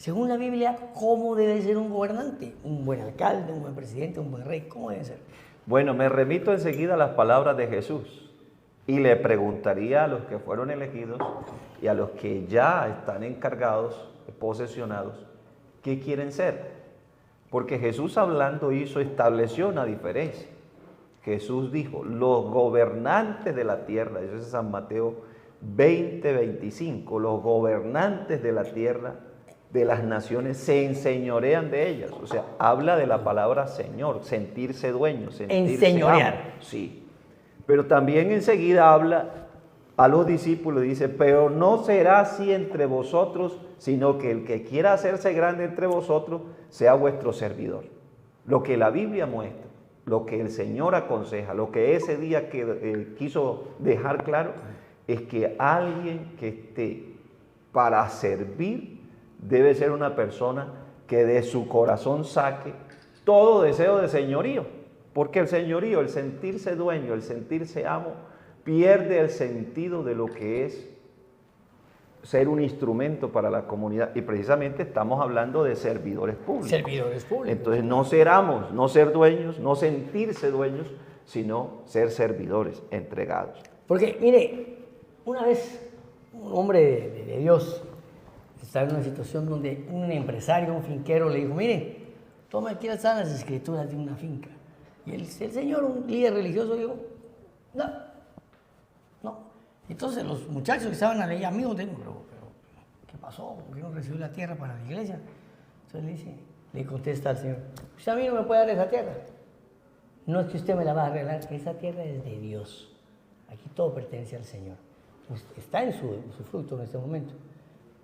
Según la Biblia, ¿cómo debe ser un gobernante? Un buen alcalde, un buen presidente, un buen rey, ¿cómo debe ser? Bueno, me remito enseguida a las palabras de Jesús y le preguntaría a los que fueron elegidos y a los que ya están encargados, posesionados, ¿qué quieren ser? Porque Jesús hablando estableció una diferencia. Jesús dijo, los gobernantes de la tierra, eso es San Mateo 20:25, los gobernantes de la tierra, de las naciones, se enseñorean de ellas. O sea, habla de la palabra señor, sentirse dueño, sentirse enseñorear. amo. Sí. Pero también enseguida habla a los discípulos y dice, pero no será así entre vosotros, sino que el que quiera hacerse grande entre vosotros sea vuestro servidor. Lo que la Biblia muestra, lo que el Señor aconseja, lo que ese día quiso dejar claro, es que alguien que esté para servir debe ser una persona que de su corazón saque todo deseo de señorío, porque el señorío, el sentirse dueño, el sentirse amo, pierde el sentido de lo que es ser un instrumento para la comunidad. Y precisamente estamos hablando de servidores públicos. Servidores públicos. Entonces no ser amos, no ser dueños, no sentirse dueños, sino ser servidores entregados. Porque, mire, una vez un hombre de Dios estaba en una situación donde un empresario, un finquero, le dijo, mire, toma, aquí están las escrituras de una finca. Y el señor, un líder religioso, dijo, no. Entonces los muchachos que estaban ahí, amigos, digo, pero ¿qué pasó? ¿Por qué no recibió la tierra para la iglesia? Entonces le contesta al Señor, usted a mí no me puede dar esa tierra. No es que usted me la va a arreglar, esa tierra es de Dios. Aquí todo pertenece al Señor. Pues está en su fruto en este momento.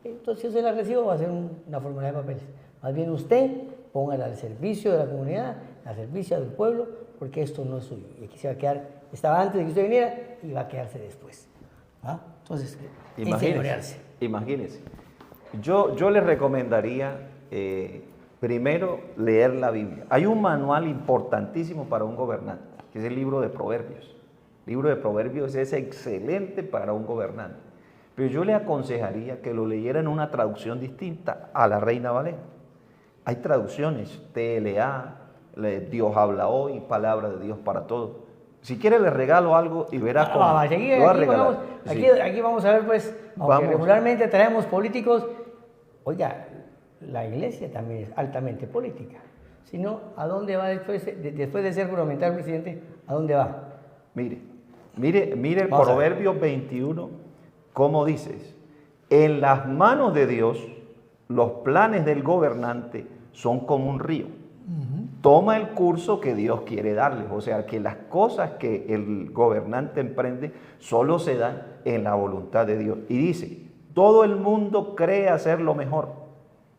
Entonces, si yo se la recibo, va a ser una fórmula de papeles. Más bien usted póngala al servicio de la comunidad, al servicio del pueblo, porque esto no es suyo. Y aquí se va a quedar, estaba antes de que usted viniera y va a quedarse después. ¿Ah? Entonces, imagínese. Yo les recomendaría primero leer la Biblia. Hay un manual importantísimo para un gobernante, que es el libro de Proverbios. El libro de Proverbios es excelente para un gobernante. Pero yo le aconsejaría que lo leyera en una traducción distinta a la Reina Valera. Hay traducciones, TLA, Dios habla hoy, Palabra de Dios para todos. Si quiere le regalo algo y verá cómo lo va a regalar. Aquí vamos a ver, pues, aunque regularmente traemos políticos, oiga, la iglesia también es altamente política. Si no, ¿a dónde va después de ser juramental presidente? ¿A dónde va? Mire el Proverbio 21, ¿cómo dices? En las manos de Dios, los planes del gobernante son como un río. Toma el curso que Dios quiere darles. O sea, que las cosas que el gobernante emprende solo se dan en la voluntad de Dios. Y dice, todo el mundo cree hacer lo mejor,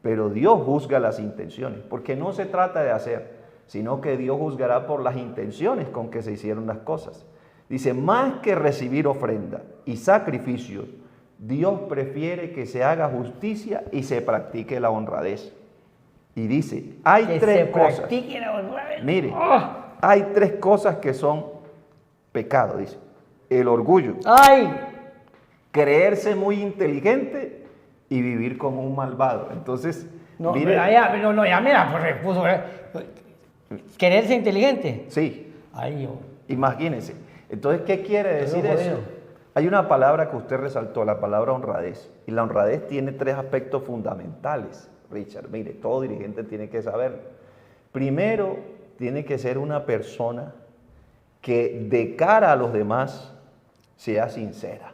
pero Dios juzga las intenciones, porque no se trata de hacer, sino que Dios juzgará por las intenciones con que se hicieron las cosas. Dice, más que recibir ofrenda y sacrificios, Dios prefiere que se haga justicia y se practique la honradez. Y dice, hay tres cosas. Mire, hay tres cosas que son pecado, dice. El orgullo. Creerse muy inteligente y vivir como un malvado. Entonces, ¿quererse inteligente? Sí. Imagínense. Entonces, ¿qué quiere decir eso? Hay una palabra que usted resaltó, la palabra honradez. Y la honradez tiene tres aspectos fundamentales, Richard. Mire, todo dirigente tiene que saberlo. Primero, tiene que ser una persona que de cara a los demás sea sincera.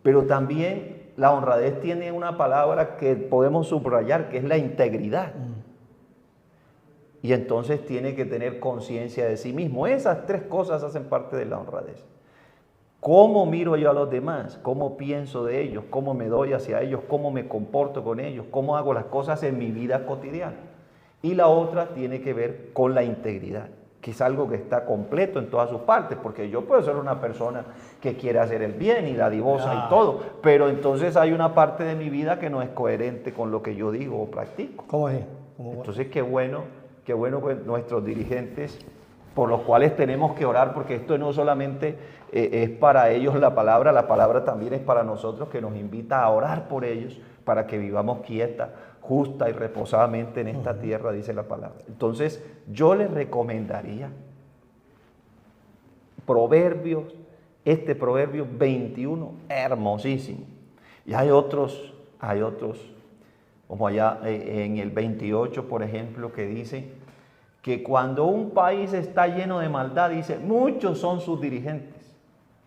Pero también la honradez tiene una palabra que podemos subrayar, que es la integridad. Y entonces tiene que tener conciencia de sí mismo. Esas tres cosas hacen parte de la honradez. ¿Cómo miro yo a los demás? ¿Cómo pienso de ellos? ¿Cómo me doy hacia ellos? ¿Cómo me comporto con ellos? ¿Cómo hago las cosas en mi vida cotidiana? Y la otra tiene que ver con la integridad, que es algo que está completo en todas sus partes, porque yo puedo ser una persona que quiere hacer el bien y dadivosa y todo, pero entonces hay una parte de mi vida que no es coherente con lo que yo digo o practico. ¿Cómo es? Entonces qué bueno que nuestros dirigentes por los cuales tenemos que orar, porque esto no solamente es para ellos la palabra también es para nosotros, que nos invita a orar por ellos, para que vivamos quieta, justa y reposadamente en esta tierra, dice la palabra. Entonces, yo les recomendaría Proverbios, este Proverbio 21, hermosísimo. Y hay otros, como allá en el 28, por ejemplo, que dice que cuando un país está lleno de maldad, dice, muchos son sus dirigentes.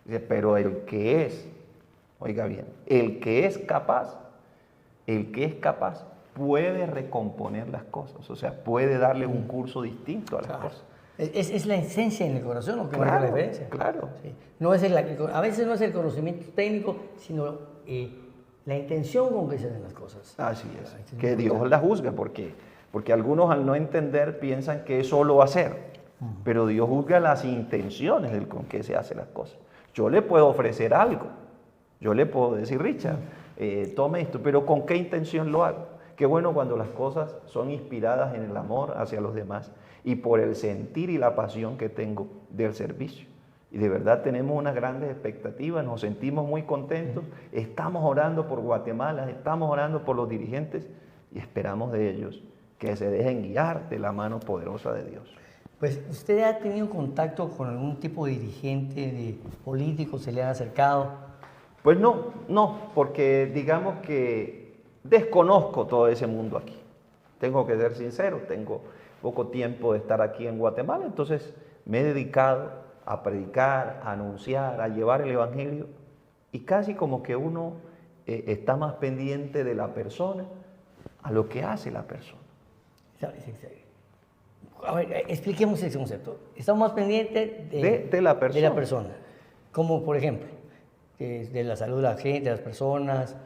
Dice, pero el que es, oiga bien, el que es capaz puede recomponer las cosas, o sea, puede darle un curso distinto a las cosas. Es la esencia en el corazón lo que Claro, marca la diferencia. claro. Sí. No es a veces no es el conocimiento técnico, sino la intención con que se hacen las cosas. Así es, que Dios la juzga, porque algunos al no entender piensan que es solo hacer, pero Dios juzga las intenciones con que se hacen las cosas. Yo le puedo ofrecer algo, yo le puedo decir, Richard, tome esto, pero ¿con qué intención lo hago? Qué bueno cuando las cosas son inspiradas en el amor hacia los demás y por el sentir y la pasión que tengo del servicio. Y de verdad tenemos unas grandes expectativas, nos sentimos muy contentos, estamos orando por Guatemala, estamos orando por los dirigentes y esperamos de ellos que se dejen guiar de la mano poderosa de Dios. Pues, ¿usted ha tenido contacto con algún tipo de dirigente, de político, se le han acercado? Pues no, porque digamos que desconozco todo ese mundo aquí. Tengo que ser sincero, tengo poco tiempo de estar aquí en Guatemala, entonces me he dedicado a predicar, a anunciar, a llevar el evangelio y casi como que uno está más pendiente de la persona a lo que hace la persona. A ver, expliquemos ese concepto. Estamos más pendientes de la persona. De la persona. Como por ejemplo, de la salud de la gente, de las personas.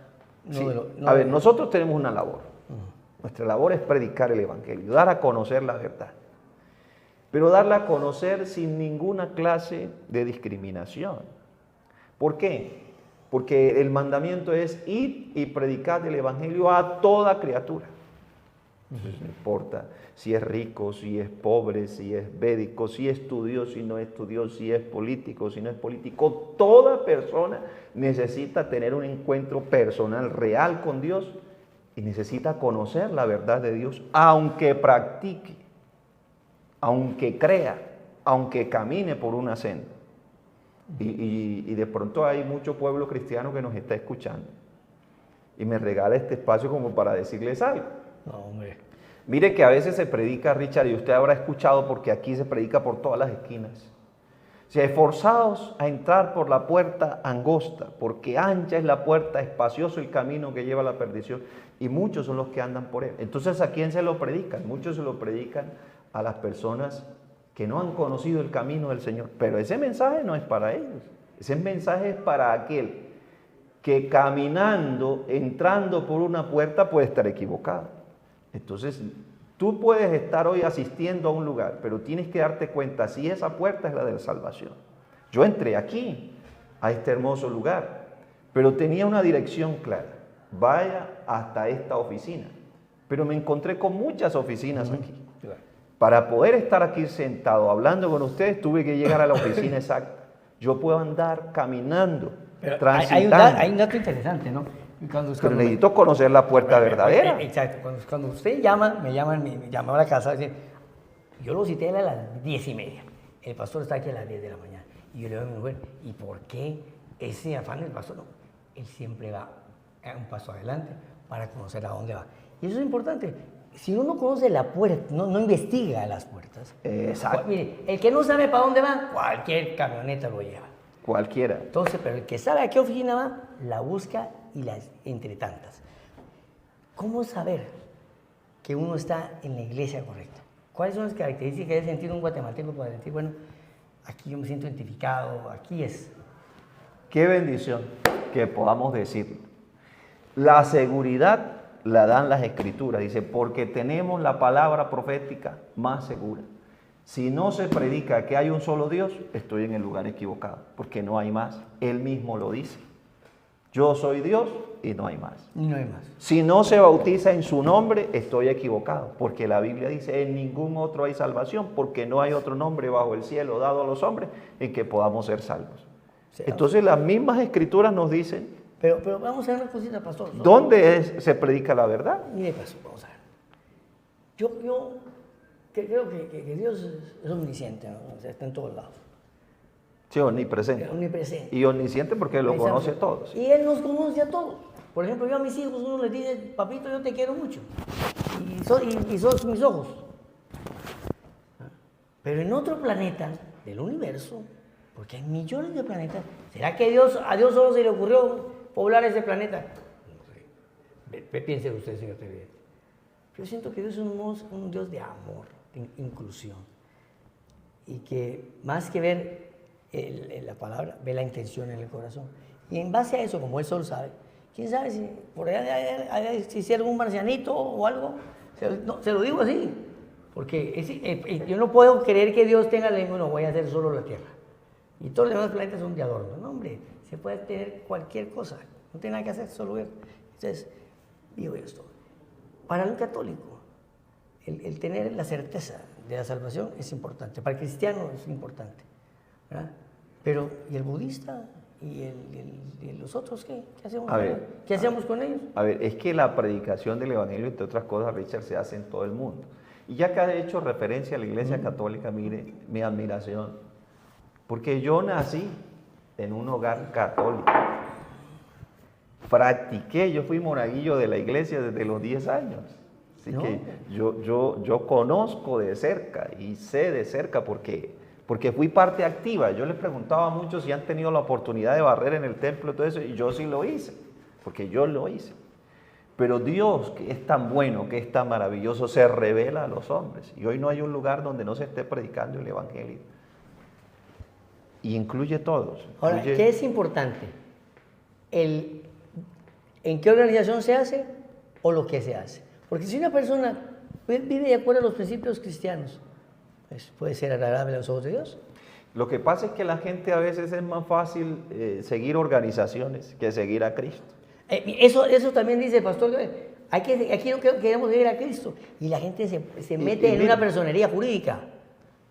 Sí. A ver, nosotros tenemos una labor. Nuestra labor es predicar el evangelio, dar a conocer la verdad. Pero darla a conocer sin ninguna clase de discriminación. ¿Por qué? Porque el mandamiento es ir y predicar el evangelio a toda criatura. Entonces, no importa si es rico, si es pobre, si es médico, si estudió, si no estudió, si es político, si no es político. Toda persona necesita tener un encuentro personal real con Dios y necesita conocer la verdad de Dios, aunque practique, aunque crea, aunque camine por una senda. Y de pronto hay mucho pueblo cristiano que nos está escuchando y me regala este espacio como para decirles algo. No, hombre. Mire que a veces se predica, Richard, y usted habrá escuchado porque aquí se predica por todas las esquinas. Se esforzados a entrar por la puerta angosta, porque ancha es la puerta, espacioso el camino que lleva a la perdición, y muchos son los que andan por él. Entonces, ¿a quién se lo predican? Muchos se lo predican a las personas que no han conocido el camino del Señor. Pero ese mensaje no es para ellos. Ese mensaje es para aquel que caminando, entrando por una puerta puede estar equivocado. Entonces, tú puedes estar hoy asistiendo a un lugar, pero tienes que darte cuenta si esa puerta es la de la salvación. Yo entré aquí, a este hermoso lugar, pero tenía una dirección clara. Vaya hasta esta oficina. Pero me encontré con muchas oficinas aquí. Para poder estar aquí sentado hablando con ustedes, tuve que llegar a la oficina exacta. Yo puedo andar caminando, transitando. Hay un dato interesante, ¿no? Pero necesito conocer la puerta verdadera. Exacto. Cuando usted llama, me llama a la casa, dice, yo lo cité a las 10:30. El pastor está aquí a las 10 de la mañana. Y yo le digo a mi mujer, ¿y por qué ese afán del pastor? No, él siempre va un paso adelante para conocer a dónde va. Y eso es importante. Si uno no conoce la puerta, no investiga las puertas. Exacto. Mire, el que no sabe para dónde va, cualquier camioneta lo lleva. Cualquiera. Entonces, pero el que sabe a qué oficina va, la busca y las entre tantas. ¿Cómo saber que uno está en la iglesia correcta? ¿Cuáles son las características que debe sentir un guatemalteco para decir, bueno, aquí yo me siento identificado, aquí es? Qué bendición que podamos decir. La seguridad la dan las Escrituras. Dice, porque tenemos la palabra profética más segura. Si no se predica que hay un solo Dios, estoy en el lugar equivocado, porque no hay más. Él mismo lo dice. Yo soy Dios y no hay más. Y no hay más. Si no se bautiza en su nombre, estoy equivocado, porque la Biblia dice, en ningún otro hay salvación, porque no hay otro nombre bajo el cielo dado a los hombres en que podamos ser salvos. Sí, entonces las mismas escrituras nos dicen, pero vamos a ver una cosita, pastor. ¿dónde se predica la verdad? Mire, pastor, vamos a ver. Yo creo que Dios es omnisciente, ¿no? O sea, está en todos lados. Sí, omnipresente. Omnipresente. Y omnisciente porque lo conoce a todos. Y Él nos conoce a todos. Por ejemplo, yo a mis hijos, uno les dice, papito, yo te quiero mucho. Y sos mis ojos. Pero en otro planeta del universo, porque hay millones de planetas, ¿será que a Dios solo se le ocurrió poblar ese planeta? No sé. Piense usted, señor televidente. Yo siento que Dios es un Dios de amor, de inclusión. Y que más que ver la palabra, ve la intención en el corazón. Y en base a eso, como Él solo sabe, quién sabe si por allá si hicieron un marcianito o algo, se lo digo así. Porque yo no puedo creer que Dios tenga la lengua, no voy a hacer solo la tierra. Y todos los demás planetas son de adorno. No, hombre, se puede tener cualquier cosa. No tiene nada que hacer, solo ver. Entonces, digo esto. Para un católico, el tener la certeza de la salvación es importante. Para el cristiano es importante, ¿verdad? Pero, ¿y el budista? ¿Y los otros qué? ¿Qué hacemos con ellos? A ver, es que la predicación del Evangelio, entre otras cosas, Richard, se hace en todo el mundo. Y ya que ha hecho referencia a la Iglesia Católica, mire, mi admiración. Porque yo nací en un hogar católico. Yo fui monaguillo de la iglesia desde los 10 años. Así que yo conozco de cerca y sé de cerca porque fui parte activa. Yo les preguntaba a muchos si han tenido la oportunidad de barrer en el templo y todo eso, y yo sí lo hice, porque yo lo hice. Pero Dios, que es tan bueno, que es tan maravilloso, se revela a los hombres. Y hoy no hay un lugar donde no se esté predicando el Evangelio. Y incluye a todos. Ahora, ¿qué es importante? ¿En qué organización se hace o lo que se hace? Porque si una persona vive de acuerdo a los principios cristianos, pues puede ser agradable a los ojos de Dios. Lo que pasa es que la gente a veces es más fácil seguir organizaciones que seguir a Cristo. Eso también dice el pastor. Aquí no queremos seguir a Cristo. Y la gente se mete en una personería jurídica.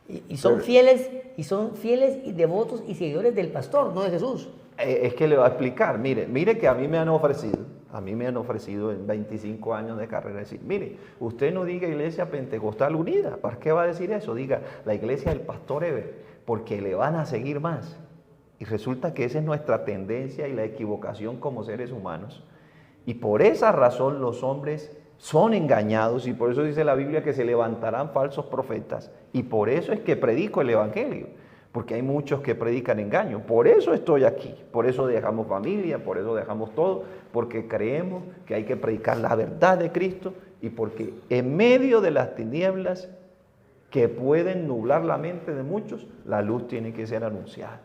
Y son fieles y devotos y seguidores del pastor, no de Jesús. Es que le va a explicar. Mire que a mí me han ofrecido en 25 años de carrera decir, mire, usted no diga Iglesia Pentecostal Unida. ¿Para qué va a decir eso? Diga la iglesia del pastor Eber, porque le van a seguir más. Y resulta que esa es nuestra tendencia y la equivocación como seres humanos. Y por esa razón los hombres son engañados, y por eso dice la Biblia que se levantarán falsos profetas. Y por eso es que predico el Evangelio, porque hay muchos que predican engaño. Por eso estoy aquí, por eso dejamos familia, por eso dejamos todo, porque creemos que hay que predicar la verdad de Cristo, y porque en medio de las tinieblas que pueden nublar la mente de muchos, la luz tiene que ser anunciada.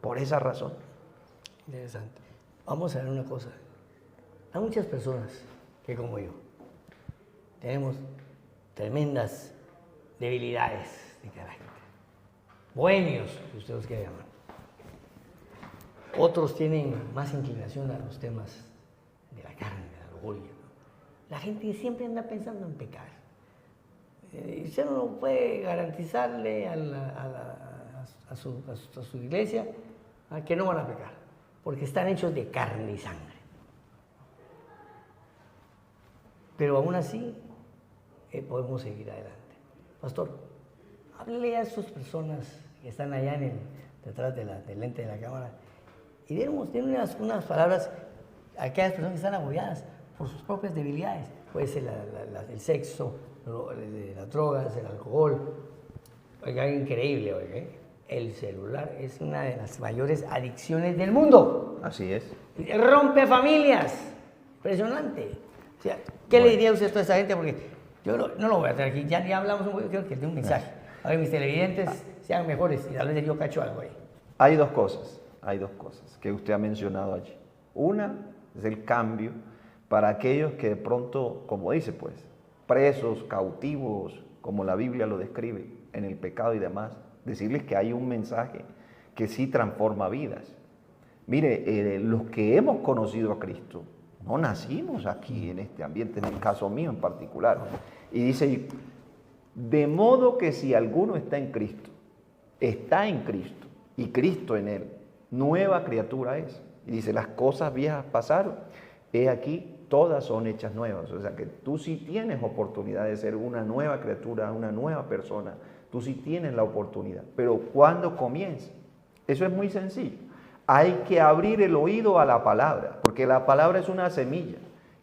Por esa razón. Interesante. Vamos a ver una cosa. Hay muchas personas que, como yo, tenemos tremendas debilidades de carácter. Bohemios, si ustedes quieren llamar. Otros tienen más inclinación a los temas de la carne, del orgullo, ¿no? La gente siempre anda pensando en pecar. Usted no puede garantizarle a su iglesia que no van a pecar, porque están hechos de carne y sangre. Pero aún así podemos seguir adelante. Pastor, háblele a estas personas que están allá detrás del lente de la cámara y denle unas palabras a aquellas personas que están agobiadas por sus propias debilidades. Puede ser el sexo, las drogas, el alcohol. Oiga, increíble, oiga, el celular es una de las mayores adicciones del mundo. Así es. Rompe familias. Impresionante. O sea, ¿qué le diría usted a toda esta gente? Porque yo no lo voy a hacer aquí. Ya hablamos un poco, creo que tengo un mensaje. A ver, mis televidentes sean mejores y tal vez yo cacho algo ahí. Hay dos cosas que usted ha mencionado allí. Una es el cambio para aquellos que de pronto, como dice pues, presos, cautivos, como la Biblia lo describe, en el pecado y demás, decirles que hay un mensaje que sí transforma vidas. Mire, los que hemos conocido a Cristo, no nacimos aquí en este ambiente, en el caso mío en particular. Y dice, de modo que si alguno está en Cristo y Cristo en él, nueva criatura es. Y dice, las cosas viejas pasaron, he aquí, todas son hechas nuevas. O sea que tú sí tienes oportunidad de ser una nueva criatura, una nueva persona. Tú sí tienes la oportunidad. Pero ¿cuándo comienza? Eso es muy sencillo. Hay que abrir el oído a la palabra, porque la palabra es una semilla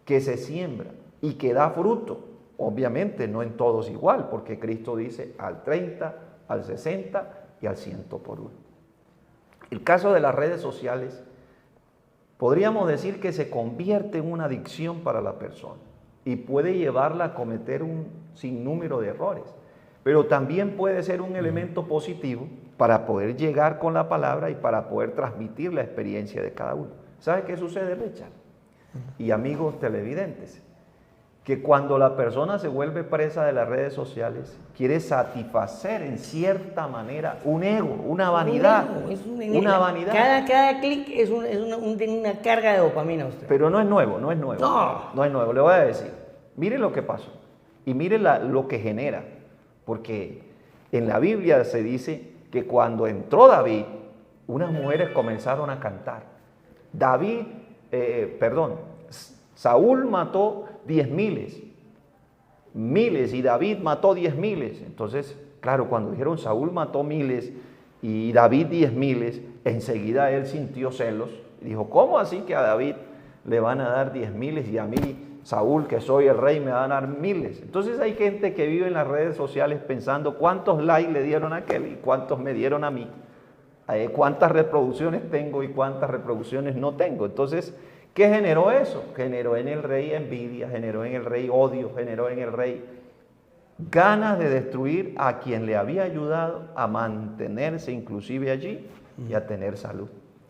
que se siembra y que da fruto. Obviamente no en todos igual, porque Cristo dice al 30, al 60 y al 100 por uno. El caso de las redes sociales, podríamos decir que se convierte en una adicción para la persona y puede llevarla a cometer un sinnúmero de errores, pero también puede ser un elemento positivo para poder llegar con la palabra y para poder transmitir la experiencia de cada uno. ¿Sabe qué sucede, Richard? Y amigos televidentes, que cuando la persona se vuelve presa de las redes sociales, quiere satisfacer en cierta manera un ego, una vanidad. Una vanidad. Cada clic es una carga de dopamina usted. Pero no es nuevo, no es nuevo. No. No es nuevo, le voy a decir. Mire lo que pasó y mire lo que genera. Porque en la Biblia se dice que cuando entró David, unas mujeres comenzaron a cantar. Saúl mató 10,000, miles, y David mató 10,000. Entonces, claro, cuando dijeron Saúl mató miles y David 10,000, enseguida él sintió celos y dijo, ¿cómo así que a David le van a dar 10,000 y a mí, Saúl, que soy el rey, me van a dar miles? Entonces hay gente que vive en las redes sociales pensando cuántos likes le dieron a aquel y cuántos me dieron a mí, cuántas reproducciones tengo y cuántas reproducciones no tengo. Entonces, ¿qué generó eso? Generó en el rey envidia, generó en el rey odio, generó en el rey ganas de destruir a quien le había ayudado a mantenerse inclusive allí y a tener salud.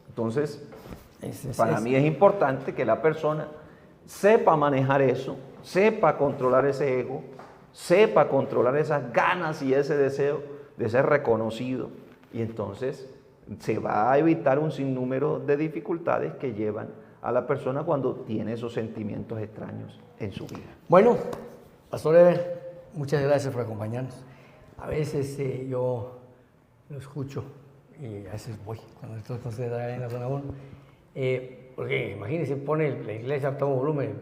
Entonces, para mí es importante que la persona sepa manejar eso, sepa controlar ese ego, sepa controlar esas ganas y ese deseo de ser reconocido. Y entonces se va a evitar un sinnúmero de dificultades que llevan a la persona cuando tiene esos sentimientos extraños en su vida. Bueno, Pastor Eber, muchas gracias por acompañarnos. A veces yo lo escucho y a veces voy cuando estoy con ustedes allá en la zona 1, porque imagínense, pone la iglesia a todo volumen,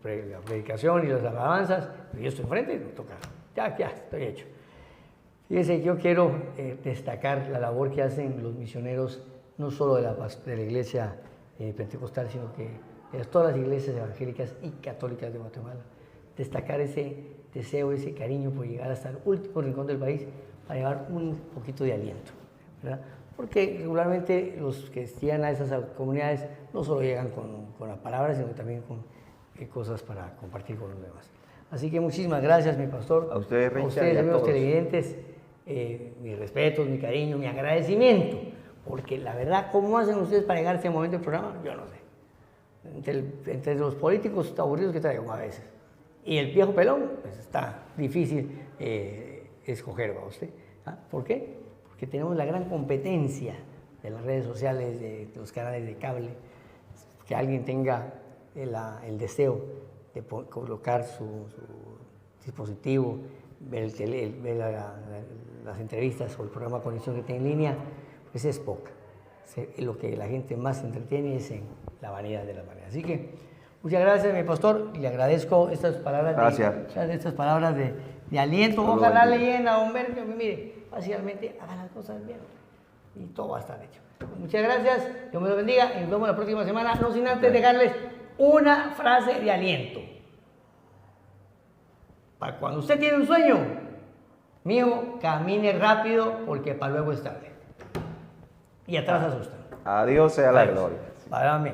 la predicación y las alabanzas, pero yo estoy enfrente y me toca, ya, estoy hecho. Fíjense, yo quiero destacar la labor que hacen los misioneros, no solo de la iglesia pentecostal, sino que de todas las iglesias evangélicas y católicas de Guatemala. Destacar ese deseo, ese cariño por llegar hasta el último rincón del país para llevar un poquito de aliento, ¿verdad? Porque regularmente los que llegan a esas comunidades no solo llegan con la palabra, sino también con cosas para compartir con los demás. Así que muchísimas gracias, mi pastor. A ustedes, Richard, a ustedes, y a amigos todos. Televidentes, mis respetos, mi cariño, mi agradecimiento. Porque la verdad, ¿cómo hacen ustedes para llegar a este momento del programa? Yo no sé. Entre los políticos aburridos que traigo a veces y el viejo pelón, pues está difícil escoger a usted. ¿Ah? ¿Por qué? Porque tenemos la gran competencia de las redes sociales, de los canales de cable, que alguien tenga el deseo de colocar su dispositivo, ver las entrevistas o el programa Conexión que está en línea, pues es poca. Lo que la gente más se entretiene es en la vanidad de la vanidad. Así que muchas gracias, mi pastor, y le agradezco estas palabras, de aliento. Ojalá le lleguen a don Bermio, mire, fácilmente hagan las cosas bien y todo va a estar hecho. Muchas gracias, Dios me lo bendiga y nos vemos la próxima semana, no sin antes dejarles una frase de aliento. Para cuando usted tiene un sueño, mijo, camine rápido porque para luego es tarde. Y atrás asustan. A Dios sea la gloria. Amén.